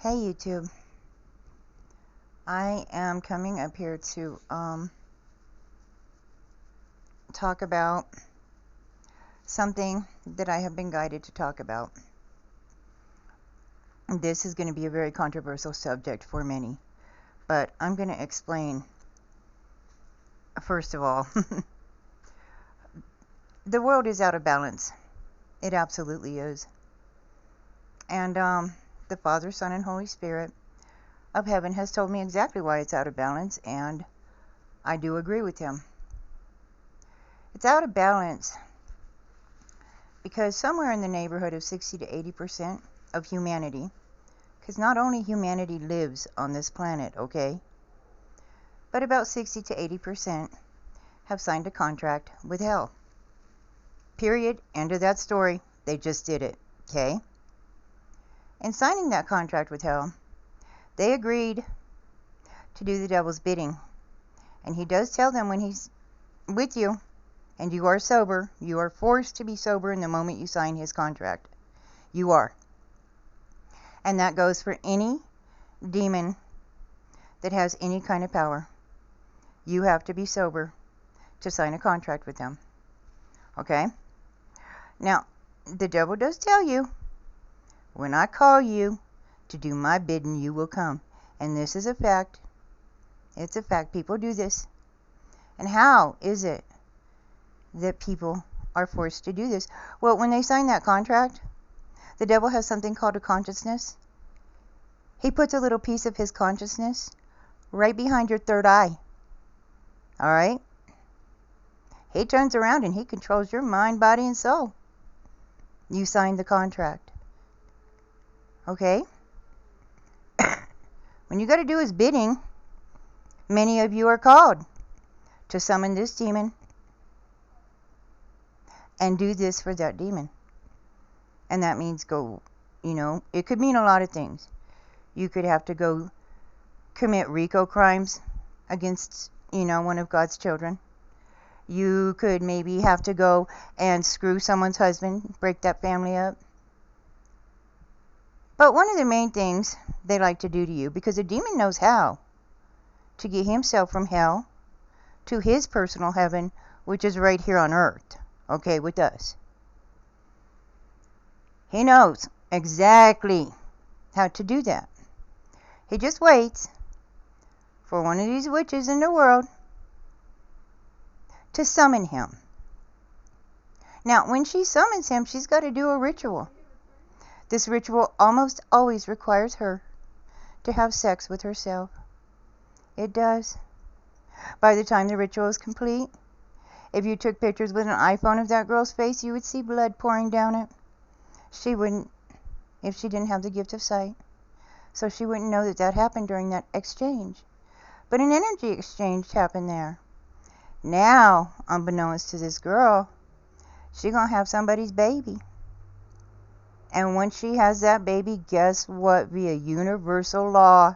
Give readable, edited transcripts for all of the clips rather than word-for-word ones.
Hey YouTube, I am coming up here to talk about something that I have been guided to talk about. This is going to be a very controversial subject for many, but I'm going to explain. First of all, the world is out of balance. It absolutely is. And the Father, Son, and Holy Spirit of heaven has told me exactly why it's out of balance, and I do agree with him. It's out of balance because somewhere in the neighborhood of 60 to 80% of humanity, because not only humanity lives on this planet, okay, but about 60 to 80% have signed a contract with hell. Period. End of that story. They just did it, okay? In signing that contract with hell, they agreed to do the devil's bidding. And he does tell them when he's with you and you are sober, you are forced to be sober in the moment you sign his contract. You are. And that goes for any demon that has any kind of power. You have to be sober to sign a contract with them. Okay? Now, the devil does tell you, when I call you to do my bidding, you will come. And this is a fact. It's a fact. People do this. And how is it that people are forced to do this? Well, when they sign that contract, the devil has something called a consciousness. He puts a little piece of his consciousness right behind your third eye. All right? He turns around and he controls your mind, body, and soul. You signed the contract. Okay? When you got to do his bidding, many of you are called to summon this demon and do this for that demon. And that means go, it could mean a lot of things. You could have to go commit RICO crimes against, one of God's children. You could maybe have to go and screw someone's husband, break that family up. But one of the main things they like to do to you, because a demon knows how to get himself from hell to his personal heaven, which is right here on earth, okay, with us. He knows exactly how to do that. He just waits for one of these witches in the world to summon him. Now, when she summons him, she's got to do a ritual. This ritual almost always requires her to have sex with herself. It does. By the time the ritual is complete, if you took pictures with an iPhone of that girl's face, you would see blood pouring down it. She wouldn't, if she didn't have the gift of sight. So she wouldn't know that happened during that exchange. But an energy exchange happened there. Now, unbeknownst to this girl, she's going to have somebody's baby. And once she has that baby, guess what? Via universal law,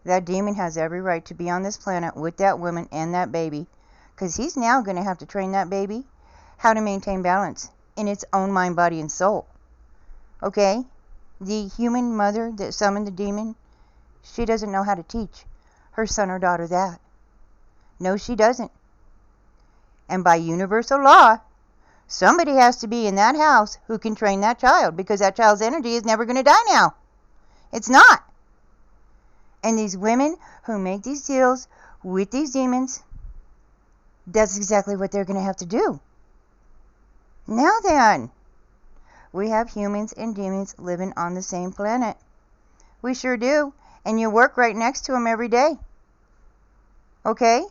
that demon has every right to be on this planet with that woman and that baby. Because he's now going to have to train that baby how to maintain balance in its own mind, body, and soul. Okay? The human mother that summoned the demon, she doesn't know how to teach her son or daughter that. No, she doesn't. And by universal law, somebody has to be in that house who can train that child, because that child's energy is never going to die now. It's not. And these women who make these deals with these demons, that's exactly what they're going to have to do. Now then, we have humans and demons living on the same planet. We sure do. And you work right next to them every day. Okay?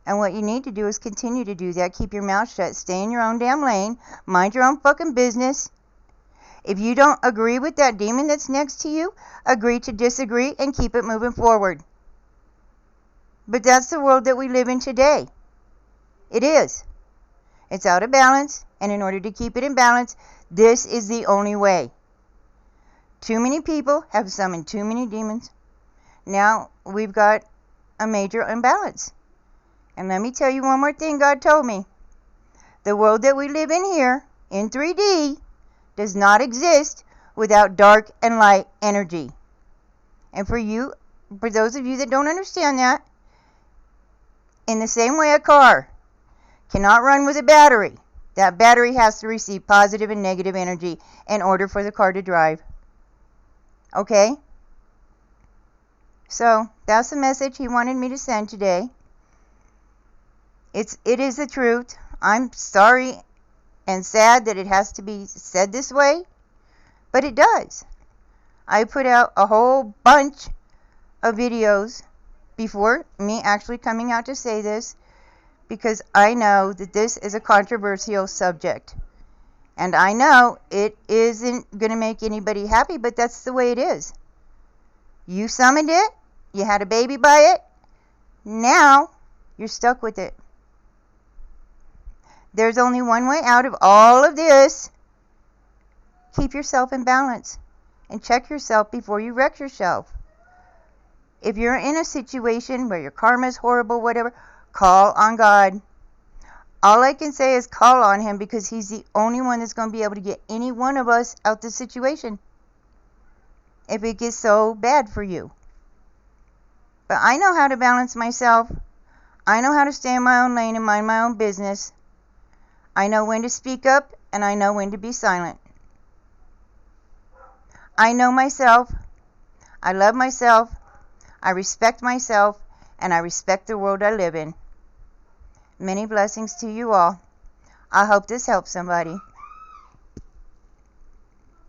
And what you need to do is continue to do that. Keep your mouth shut. Stay in your own damn lane. Mind your own fucking business. If you don't agree with that demon that's next to you, agree to disagree and keep it moving forward. But that's the world that we live in today. It is. It's out of balance. And in order to keep it in balance, this is the only way. Too many people have summoned too many demons. Now we've got a major imbalance. And let me tell you one more thing God told me. The world that we live in here, in 3D, does not exist without dark and light energy. And for those of you that don't understand that, in the same way a car cannot run with a battery, that battery has to receive positive and negative energy in order for the car to drive. Okay? So, that's the message he wanted me to send today. It is the truth. I'm sorry and sad that it has to be said this way, but it does. I put out a whole bunch of videos before me actually coming out to say this, because I know that this is a controversial subject. And I know it isn't going to make anybody happy, but that's the way it is. You summoned it. You had a baby by it. Now you're stuck with it. There's only one way out of all of this. Keep yourself in balance and check yourself before you wreck yourself. If you're in a situation where your karma is horrible, whatever, call on God. All I can say is call on Him, because He's the only one that's going to be able to get any one of us out the situation if it gets so bad for you. But I know how to balance myself. I know how to stay in my own lane and mind my own business. I know when to speak up, and I know when to be silent. I know myself. I love myself. I respect myself, and I respect the world I live in. Many blessings to you all. I hope this helps somebody.